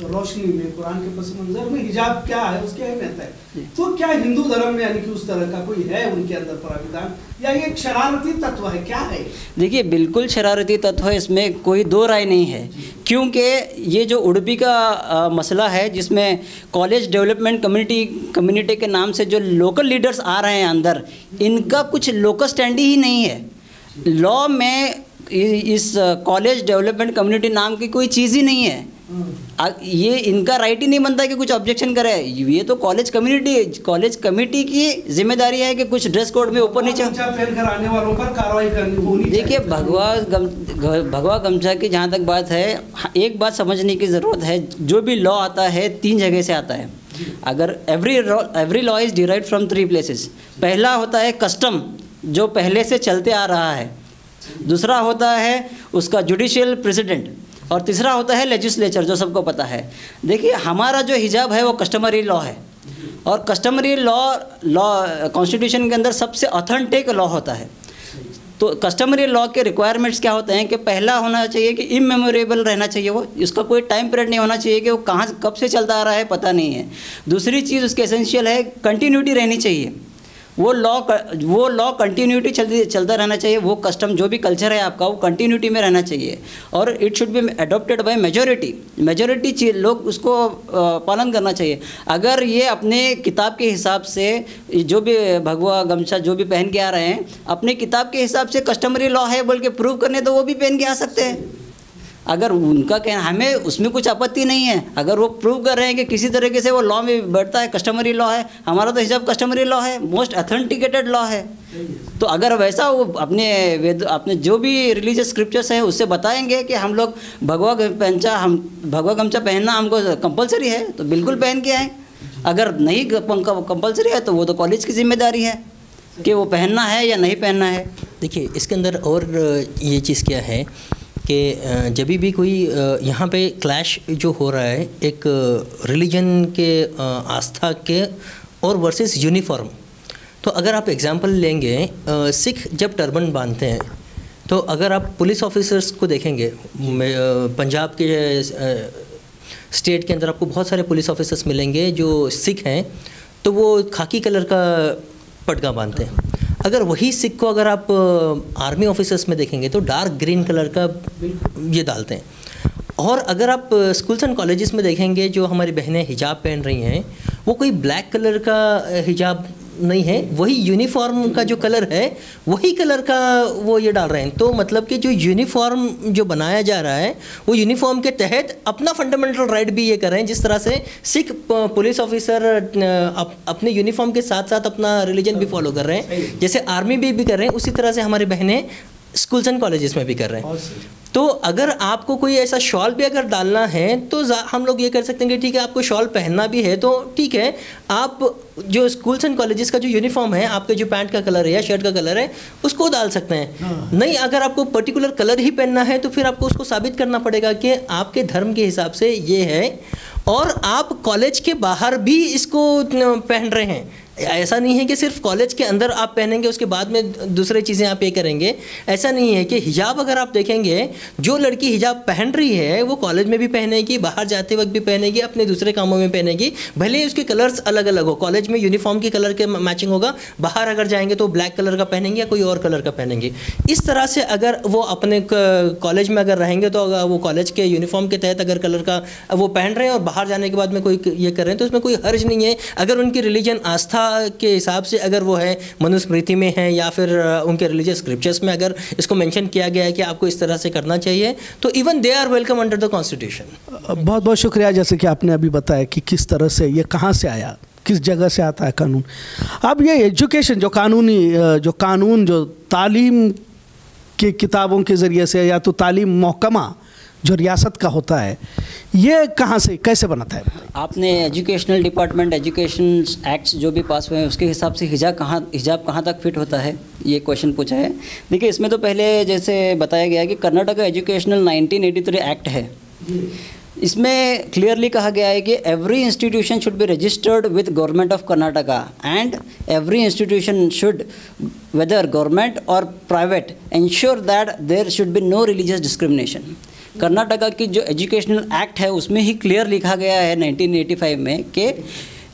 रोशनी में, कुरान के पस मंजर में हिजाब क्या है, उसकी अहमियत है। तो क्या हिंदू धर्म में यानी कि उस तरह का कोई है उनके अंदर प्राविधान, या ये एक शरारती तत्व है, क्या है? देखिए, बिल्कुल शरारती तत्व है, इसमें कोई दो राय नहीं है। क्योंकि ये जो उडुपी का मसला है, जिसमें कॉलेज डेवलपमेंट कम्युनिटी के नाम से जो लोकल लीडर्स आ रहे हैं अंदर, इनका कुछ लोकस स्टैंड ही नहीं है लॉ में। इस कॉलेज डेवलपमेंट कम्युनिटी नाम की कोई चीज़ ही नहीं है। ये इनका राइट ही नहीं बनता कि कुछ ऑब्जेक्शन करे। ये तो कॉलेज कमेटी की जिम्मेदारी है कि कुछ ड्रेस कोड में ऊपर नीचे आने वालों पर कार्रवाई करनी होगी। देखिए, भगवा गमछा की जहाँ तक बात है, एक बात समझने की ज़रूरत है। जो भी लॉ आता है 3 जगह से आता है। अगर every law is derived from 3 places. पहला होता है कस्टम, जो पहले से चलते आ रहा है। दूसरा होता है उसका जुडिशियल प्रेसिडेंट, और तीसरा होता है लेजिस्लेचर, जो सबको पता है। देखिए, हमारा जो हिजाब है वो कस्टमरी लॉ है, और कस्टमरी लॉ कॉन्स्टिट्यूशन के अंदर सबसे ऑथेंटिक लॉ होता है। तो कस्टमरी लॉ के रिक्वायरमेंट्स क्या होते हैं कि पहला होना चाहिए कि इमेमोरेबल रहना चाहिए, वो इसका कोई टाइम पीरियड नहीं होना चाहिए कि वो कहाँ कब से चलता आ रहा है पता नहीं है। दूसरी चीज़ उसकी एसेंशियल है कंटिन्यूटी रहनी चाहिए, वो लॉ कंटिन्यूटी चलता रहना चाहिए, वो कस्टम जो भी कल्चर है आपका वो कंटिन्यूटी में रहना चाहिए, और it should be adopted by majority लोग उसको पालन करना चाहिए। अगर ये अपने किताब के हिसाब से जो भी भगवा गमछा जो भी पहन के आ रहे हैं, अपने किताब के हिसाब से कस्टमरी लॉ है बोल के प्रूव करने तो वो भी पहन के आ सकते हैं। अगर उनका कहना, हमें उसमें कुछ आपत्ति नहीं है, अगर वो प्रूव कर रहे हैं कि किसी तरीके से वो लॉ में बैठता है, कस्टमरी लॉ है, हमारा तो हिजाब कस्टमरी लॉ है, मोस्ट ऑथेंटिकेटेड लॉ है। तो अगर वैसा वो अपने जो भी रिलीजियस स्क्रिप्चर्स हैं उससे बताएंगे कि हम लोग भगवा गमछा पहनना हमको कंपलसरी है, तो बिल्कुल पहन के आएँ। अगर नहीं कंपलसरी है तो वो तो कॉलेज की जिम्मेदारी है कि वो पहनना है या नहीं पहनना है। देखिए, इसके अंदर और ये चीज़ क्या है कि जब भी कोई यहाँ पे क्लैश जो हो रहा है एक रिलीजन के आस्था के और वर्सेस यूनिफॉर्म, तो अगर आप एग्जांपल लेंगे, सिख जब टर्बन बांधते हैं तो अगर आप पुलिस ऑफिसर्स को देखेंगे, पंजाब के स्टेट के अंदर आपको बहुत सारे पुलिस ऑफिसर्स मिलेंगे जो सिख हैं, तो वो खाकी कलर का पटका बांधते हैं। अगर वही सिख को अगर आप आर्मी ऑफिसर्स में देखेंगे तो डार्क ग्रीन कलर का ये डालते हैं। और अगर आप स्कूल्स एंड कॉलेजेस में देखेंगे जो हमारी बहनें हिजाब पहन रही हैं, वो कोई ब्लैक कलर का हिजाब नहीं है, वही यूनिफॉर्म का जो कलर है वही कलर का वो ये डाल रहे हैं। तो मतलब कि जो यूनिफॉर्म जो बनाया जा रहा है वो यूनिफॉर्म के तहत अपना फंडामेंटल राइट भी ये कर रहे हैं। जिस तरह से सिख पुलिस ऑफिसर अपने यूनिफॉर्म के साथ साथ अपना रिलीजन भी फॉलो कर रहे हैं, जैसे आर्मी भी कर रहे हैं, उसी तरह से हमारी बहनें स्कूल्स एंड कॉलेजेस में भी कर रहे हैं। तो अगर आपको कोई ऐसा शॉल भी अगर डालना है तो हम लोग ये कर सकते हैं कि ठीक है, आपको शॉल पहनना भी है तो ठीक है, आप जो स्कूल्स एंड कॉलेजेस का जो यूनिफॉर्म है, आपके जो पैंट का कलर है या शर्ट का कलर है, उसको डाल सकते हैं। नहीं, अगर आपको पर्टिकुलर कलर ही पहनना है तो फिर आपको उसको साबित करना पड़ेगा कि आपके धर्म के हिसाब से ये है और आप कॉलेज के बाहर भी इसको पहन रहे हैं। ऐसा नहीं है कि सिर्फ कॉलेज के अंदर आप पहनेंगे उसके बाद में दूसरी चीज़ें आप ये करेंगे, ऐसा नहीं है। कि हिजाब अगर आप देखेंगे, जो लड़की हिजाब पहन रही है वो कॉलेज में भी पहनेगी, बाहर जाते वक्त भी पहनेगी, अपने दूसरे कामों में पहनेगी, भले ही उसके कलर्स अलग अलग हो। कॉलेज में यूनिफॉर्म के कलर के मैचिंग होगा, बाहर अगर जाएंगे तो ब्लैक कलर का पहनेंगे या कोई और कलर का पहनेंगे। इस तरह से अगर वो अपने कॉलेज में अगर रहेंगे तो अगर वो कॉलेज के यूनिफॉर्म के तहत अगर कलर का वो पहन रहे हैं और बाहर जाने के बाद में कोई ये कर रहे हैं तो उसमें कोई हर्ज नहीं है। अगर उनकी रिलीजन आस्था के हिसाब से अगर वो है, मनुस्मृति में है या फिर उनके रिलीजियस स्क्रिप्चर्स में अगर इसको मेंशन किया गया है कि आपको इस तरह से करना चाहिए, तो even they are welcome under the constitution. बहुत बहुत शुक्रिया। जैसे कि आपने अभी बताया कि किस तरह से ये कहाँ से आया, किस जगह से आता है कानून। अब ये एजुकेशन जो कानून जो तालीम की किताबों के ज़रिए से या तो तालीम महकमा जो रियासत का होता है, ये कहाँ से कैसे बनता है? आपने एजुकेशनल डिपार्टमेंट एजुकेशन एक्ट्स जो भी पास हुए हैं उसके हिसाब से हिजाब कहाँ तक फिट होता है, ये क्वेश्चन पूछा है। देखिए, इसमें तो पहले जैसे बताया गया कि कर्नाटक एजुकेशनल 1983 एक्ट है, इसमें क्लियरली कहा गया है कि every institution should be registered with government of Karnataka and every institution should, whether government और private, ensure that there should be no religious discrimination. Karnataka की जो एजुकेशनल एक्ट है उसमें ही क्लियर लिखा गया है 1985 में कि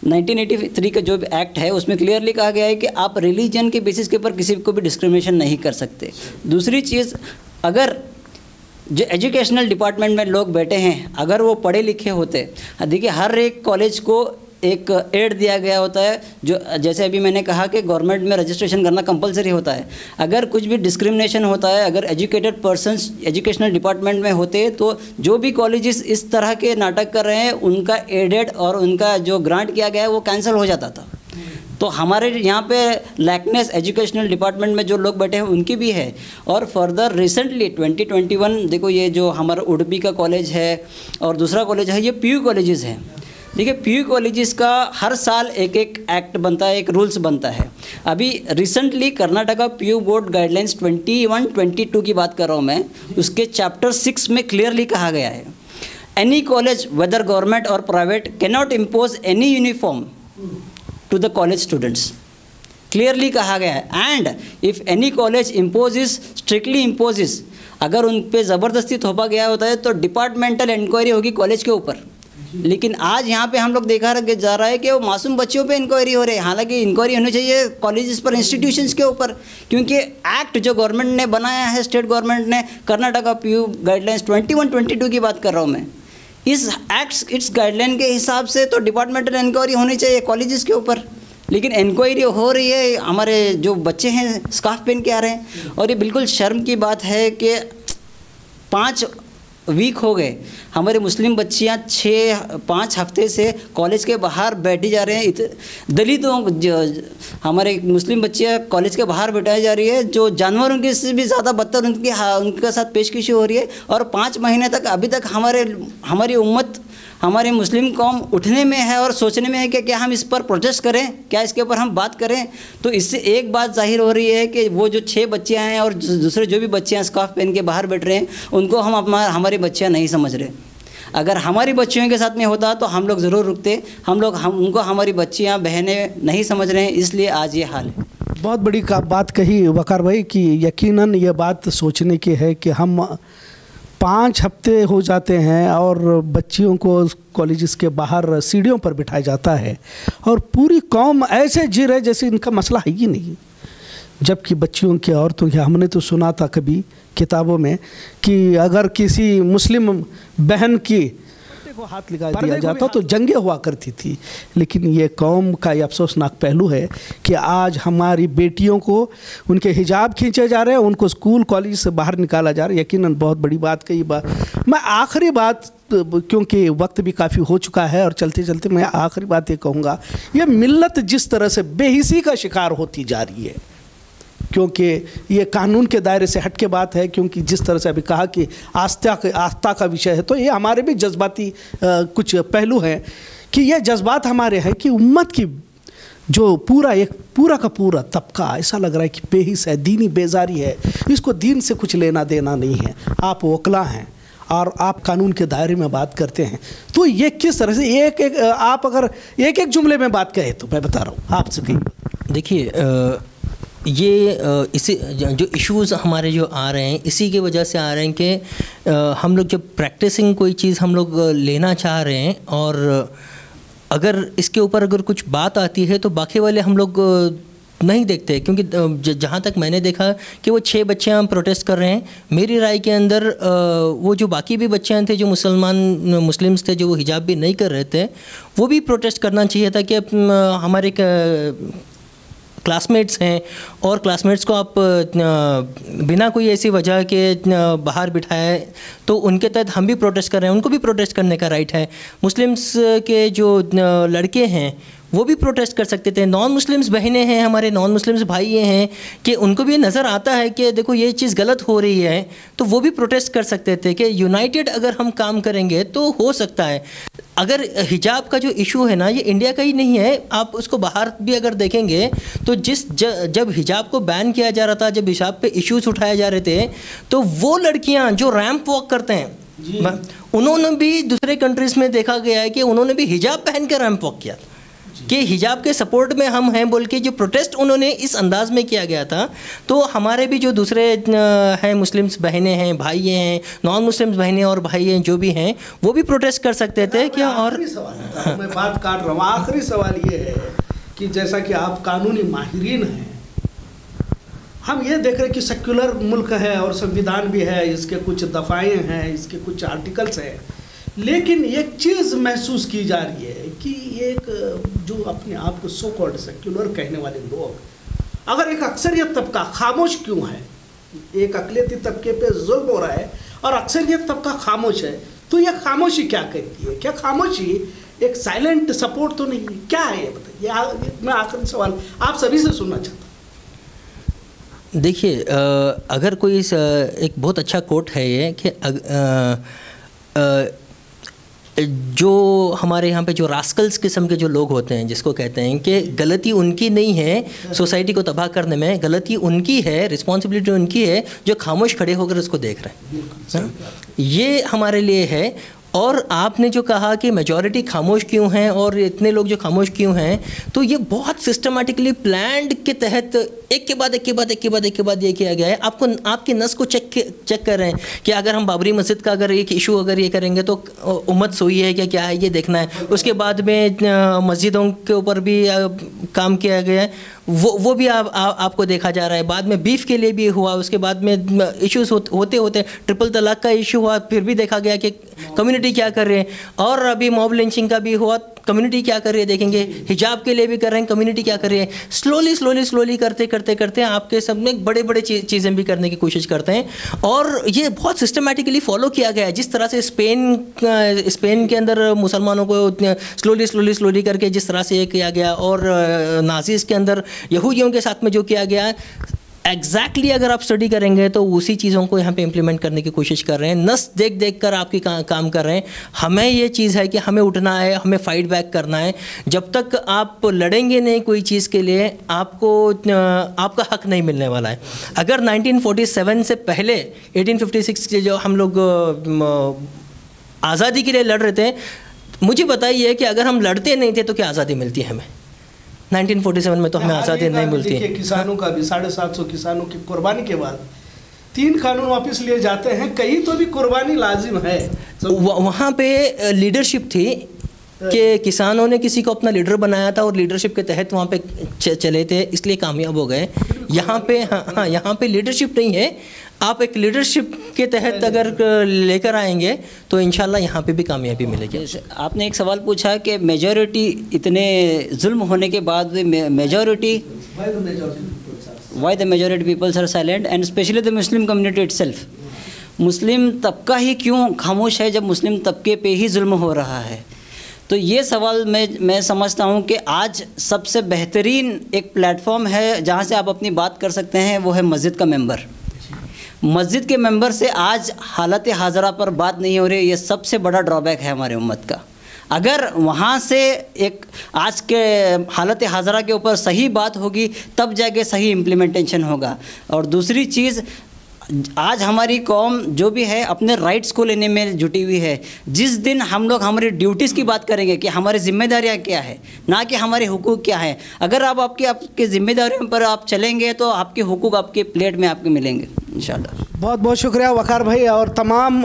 1983 का जो एक्ट है उसमें क्लियरली कहा गया है कि आप रिलीजन के बेसिस के ऊपर किसी को भी डिस्क्रिमिनेशन नहीं कर सकते। दूसरी चीज़, अगर जो एजुकेशनल डिपार्टमेंट में लोग बैठे हैं अगर वो पढ़े लिखे होते, देखिए हर एक कॉलेज को एक एड दिया गया होता है, जो जैसे अभी मैंने कहा कि गवर्नमेंट में रजिस्ट्रेशन करना कंपलसरी होता है। अगर कुछ भी डिस्क्रिमिनेशन होता है, अगर एजुकेटेड पर्सन्स एजुकेशनल डिपार्टमेंट में होते तो जो भी कॉलेजेस इस तरह के नाटक कर रहे हैं उनका एडेड और उनका जो ग्रांट किया गया है वो कैंसिल हो जाता था। तो हमारे यहाँ पे लैकनेस एजुकेशनल डिपार्टमेंट में जो लोग बैठे हैं उनकी भी है। और फर्दर रिसेंटली 2021 देखो, ये जो हमारा उडुपी का कॉलेज है और दूसरा कॉलेज है, ये PU कॉलेजेस हैं। देखिए, PU कॉलेजेस का हर साल एक एक्ट बनता है, एक रूल्स बनता है। अभी recently Karnataka PU board guidelines 21-22 की बात कर रहा हूँ मैं, उसके चैप्टर 6 में क्लियरली कहा गया है, एनी कॉलेज वेदर गवर्नमेंट और private can not impose any uniform to the college students. Clearly कहा गया है। And if any college imposes strictly imposes, अगर उन पे ज़बरदस्ती थोपा गया होता है तो डिपार्टमेंटल इंक्वायरी होगी कॉलेज के ऊपर। लेकिन आज यहाँ पे हम लोग देखा जा रहा है कि वो मासूम बच्चों पे इंक्वायरी हो रही है, हालांकि इंक्वायरी होनी चाहिए कॉलेजेस पर, इंस्टीट्यूशंस के ऊपर, क्योंकि एक्ट जो गवर्नमेंट ने बनाया है, स्टेट गवर्नमेंट ने, कर्नाटका PU गाइडलाइंस 21-22 की बात कर रहा हूँ मैं, इस एक्ट इस गाइडलाइन के हिसाब से तो डिपार्टमेंटल इंक्वायरी होनी चाहिए कॉलेजेस के ऊपर। लेकिन इंक्वायरी हो रही है, हमारे जो बच्चे हैं स्कार्फ पहन के आ रहे हैं, और ये बिल्कुल शर्म की बात है कि 5 वीक हो गए हमारे मुस्लिम बच्चियां 5 हफ्ते से कॉलेज के बाहर बैठी जा रहे हैं। दलितों हमारे मुस्लिम बच्चियां कॉलेज के बाहर बैठाई जा रही है, जो जानवरों के से भी ज़्यादा बदतर उनके साथ पेशकशी हो रही है। और 5 महीने तक अभी तक हमारी उम्मत, हमारी मुस्लिम कौम उठने में है और सोचने में है कि क्या हम इस पर प्रोटेस्ट करें, क्या इसके ऊपर हम बात करें। तो इससे एक बात जाहिर हो रही है कि वो जो 6 बच्चियाँ हैं और दूसरे जो भी बच्चे हैं स्कार्फ पहन के बाहर बैठ रहे हैं, उनको हम हमारी बच्चियाँ नहीं समझ रहे। अगर हमारी बच्चियों के साथ में होता तो हम लोग ज़रूर रुकते। उनको हमारी बच्चियाँ बहनें नहीं समझ रहे हैं, इसलिए आज ये हाल है। बहुत बड़ी बात कही वकार भाई कि यकीनन ये बात सोचने की है कि हम 5 हफ्ते हो जाते हैं और बच्चियों को कॉलेजेस के बाहर सीढ़ियों पर बिठाया जाता है और पूरी कौम ऐसे जी रहे जैसे इनका मसला है ही नहीं। जबकि बच्चियों की, औरतों की, हमने तो सुना था कभी किताबों में कि अगर किसी मुस्लिम बहन की को हाथ लगा दिया जाता तो जंगें हुआ करती थी। लेकिन ये कौम का ये अफसोसनाक पहलू है कि आज हमारी बेटियों को उनके हिजाब खींचे जा रहे हैं, उनको स्कूल कॉलेज से बाहर निकाला जा रहा है। यकीनन बहुत बड़ी बात कही। मैं आखिरी बात, क्योंकि वक्त भी काफ़ी हो चुका है और चलते चलते मैं आखिरी बात ये कहूँगा, ये मिल्लत जिस तरह से बेहिसी का शिकार होती जा रही है, क्योंकि ये कानून के दायरे से हट के बात है, क्योंकि जिस तरह से अभी कहा कि आस्था का विषय है, तो ये हमारे भी जज्बाती कुछ पहलू हैं कि ये जज्बात हमारे हैं कि उम्मत की जो पूरा का पूरा तबका ऐसा लग रहा है कि बेहिस है, दीनी बेजारी है, इसको दीन से कुछ लेना देना नहीं है। आप वकला हैं और आप कानून के दायरे में बात करते हैं, तो ये किस तरह से आप अगर एक जुमले में बात कहें तो मैं बता रहा हूँ आपसे कहीं। देखिए, ये इसी जो इश्यूज़ हमारे जो आ रहे हैं, इसी की वजह से आ रहे हैं कि हम लोग जब प्रैक्टिसिंग कोई चीज़ हम लोग लेना चाह रहे हैं और अगर इसके ऊपर अगर कुछ बात आती है तो बाकी वाले हम लोग नहीं देखते। क्योंकि जहाँ तक मैंने देखा कि वो 6 बच्चियाँ प्रोटेस्ट कर रहे हैं, मेरी राय के अंदर वो जो बाकी भी बच्चियाँ थे जो मुस्लिम्स थे, जो वो हिजाब भी नहीं कर रहे थे, वो भी प्रोटेस्ट करना चाहिए था कि हमारे क्लासमेट्स हैं और क्लासमेट्स को आप बिना कोई ऐसी वजह के बाहर बिठाए तो उनके तहत हम भी प्रोटेस्ट कर रहे हैं, उनको भी प्रोटेस्ट करने का राइट है। मुस्लिम्स के जो लड़के हैं वो भी प्रोटेस्ट कर सकते थे, नॉन मुस्लिम्स बहनें हैं, हमारे नॉन मुस्लिम्स भाई ये हैं कि उनको भी नज़र आता है कि देखो ये चीज़ गलत हो रही है, तो वो भी प्रोटेस्ट कर सकते थे कि यूनाइटेड अगर हम काम करेंगे तो हो सकता है। अगर हिजाब का जो इशू है ना, ये इंडिया का ही नहीं है, आप उसको बाहर भी अगर देखेंगे तो जब हिजाब को बैन किया जा रहा था, जब हिजाब पे इश्यूज उठाए जा रहे थे, तो वो लड़कियां जो रैंप वॉक करते हैं, उन्होंने भी दूसरे कंट्रीज़ में देखा गया है कि उन्होंने भी हिजाब पहन कर रैंप वॉक किया कि हिजाब के सपोर्ट में हम हैं बोल के जो प्रोटेस्ट उन्होंने इस अंदाज में किया गया था। तो हमारे भी जो दूसरे हैं मुस्लिम्स बहनें हैं, भाई हैं, नॉन मुस्लिम्स बहनें और भाई हैं, जो भी हैं, वो भी प्रोटेस्ट कर सकते थे क्या। और मैं बात काट रहा हूँ, आखिरी सवाल ये है कि जैसा कि आप कानूनी माहिरीन हैं, हम ये देख रहे हैं कि सेक्युलर मुल्क है और संविधान भी है, इसके कुछ दफ़ाएँ हैं, इसके कुछ आर्टिकल्स हैं, लेकिन एक चीज़ महसूस की जा रही है कि एक जो अपने आप को सो कॉल्ड सेक्युलर कहने वाले लोग, अगर एक अक्सरियत तबका खामोश क्यों है, एक अक़लियती तबके पे जुल्म हो रहा है और अक्सरियत तबका खामोश है, तो यह खामोशी क्या कहती है? क्या खामोशी एक साइलेंट सपोर्ट तो नहीं है? क्या है ये बताइए। मैं आखिरी सवाल आप सभी से सुनना चाहता हूँ। देखिए, अगर कोई एक बहुत अच्छा कोट है ये कि जो हमारे यहाँ पे जो रास्कल्स किस्म के जो लोग होते हैं, जिसको कहते हैं कि गलती उनकी नहीं है सोसाइटी को तबाह करने में, गलती उनकी है, रिस्पॉन्सिबिलिटी उनकी है जो खामोश खड़े होकर उसको देख रहे हैं। ये हमारे लिए है। और आपने जो कहा कि मेजॉरिटी खामोश क्यों हैं और इतने लोग जो खामोश क्यों हैं, तो ये बहुत सिस्टमेटिकली प्लान्ड के तहत एक के बाद एक के बाद एक के बाद एक के बाद ये किया गया है। आपको आपकी नस को चेक कर रहे हैं कि अगर हम बाबरी मस्जिद का अगर एक इशू अगर ये करेंगे तो उम्मत सोई है क्या, क्या है ये देखना है। उसके बाद में मस्जिदों के ऊपर भी काम किया गया है, वो भी आपको देखा जा रहा है। बाद में बीफ के लिए भी हुआ, उसके बाद में इश्यूज होते होते ट्रिपल तलाक का इशू हुआ, फिर भी देखा गया कि कम्युनिटी क्या कर रहे हैं। और अभी मॉब लिंचिंग का भी हुआ, कम्युनिटी क्या कर रही है देखेंगे। हिजाब के लिए भी कर रहे हैं, कम्युनिटी क्या कर रही है। स्लोली करते करते करते आपके सब में बड़े बड़े चीज़ें भी करने की कोशिश करते हैं। और ये बहुत सिस्टमेटिकली फॉलो किया गया है। जिस तरह से स्पेन के अंदर मुसलमानों को स्लोली करके जिस तरह से ये किया गया, और नाज़ीज़ के अंदर यहूदियों के साथ में जो किया गया, एग्जैक्टली अगर आप स्टडी करेंगे तो उसी चीज़ों को यहाँ पे इम्प्लीमेंट करने की कोशिश कर रहे हैं। नस देख कर आपकी काम कर रहे हैं। हमें ये चीज़ है कि हमें उठना है, हमें फाइट बैक करना है। जब तक आप लड़ेंगे नहीं कोई चीज़ के लिए, आपको आपका हक नहीं मिलने वाला है। अगर 1947 से पहले 1856 के जो हम लोग आज़ादी के लिए लड़ रहे थे, मुझे बताइए कि अगर हम लड़ते नहीं थे तो क्या आज़ादी मिलती है हमें? 1947 में तो हमें आज़ादी नहीं मिलती है। किसानों का भी 750 किसानों की कुर्बानी के बाद 3 कानून वापस लिए जाते हैं, कहीं तो भी कुर्बानी लाजिम है। वहाँ पे लीडरशिप थी कि किसानों ने किसी को अपना लीडर बनाया था और लीडरशिप के तहत वहाँ पे चले थे, इसलिए कामयाब हो गए। यहाँ पे हाँ यहाँ पे लीडरशिप नहीं है। आप एक लीडरशिप के तहत अगर लेकर आएंगे तो इंशाल्लाह यहाँ पे भी कामयाबी मिलेगी। आपने एक सवाल पूछा कि मेजॉरिटी इतने जुल्म होने के बाद majority why the majority peoples are silent and specially the Muslim community itself. मुस्लिम तबका ही क्यों खामोश है जब मुस्लिम तबके पे ही जुल्म हो रहा है? तो ये सवाल मैं समझता हूँ कि आज सबसे बेहतरीन एक प्लेटफॉर्म है जहाँ से आप अपनी बात कर सकते हैं, वो है मस्जिद का मेंबर। मस्जिद के मेंबर से आज हालत हाजरा पर बात नहीं हो रही, ये सबसे बड़ा ड्रॉबैक है हमारे उम्मत का। अगर वहाँ से एक आज के हालत हाजरा के ऊपर सही बात होगी तब जाके सही इम्प्लीमेंटेशन होगा। और दूसरी चीज़, आज हमारी कौम जो भी है अपने राइट्स को लेने में जुटी हुई है। जिस दिन हम लोग हमारी ड्यूटीज़ की बात करेंगे कि हमारी जिम्मेदारियां क्या है, ना कि हमारे हुकूक क्या है, अगर आप आपके जिम्मेदारियों पर आप चलेंगे तो आपके हुकूक आपके प्लेट में आपके मिलेंगे इंशाल्लाह। बहुत बहुत शुक्रिया वकार भाई। और तमाम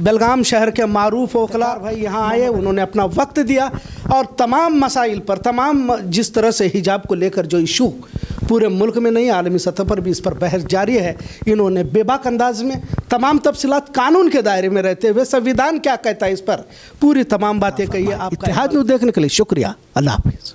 बेलगाम शहर के मारूफ वकलार भाई यहाँ आए, उन्होंने अपना वक्त दिया और तमाम मसाइल पर, तमाम जिस तरह से हिजाब को लेकर जो इशू पूरे मुल्क में नहीं आलमी सतह पर भी इस पर बहस जारी है, इन्होंने बेबाक अंदाज में तमाम तफसीलात कानून के दायरे में रहते हुए संविधान क्या कहता है इस पर पूरी तमाम बातें कही है। आप इत्तेहाद न्यूज़ देखने के लिए शुक्रिया। अल्लाह हाफिज़।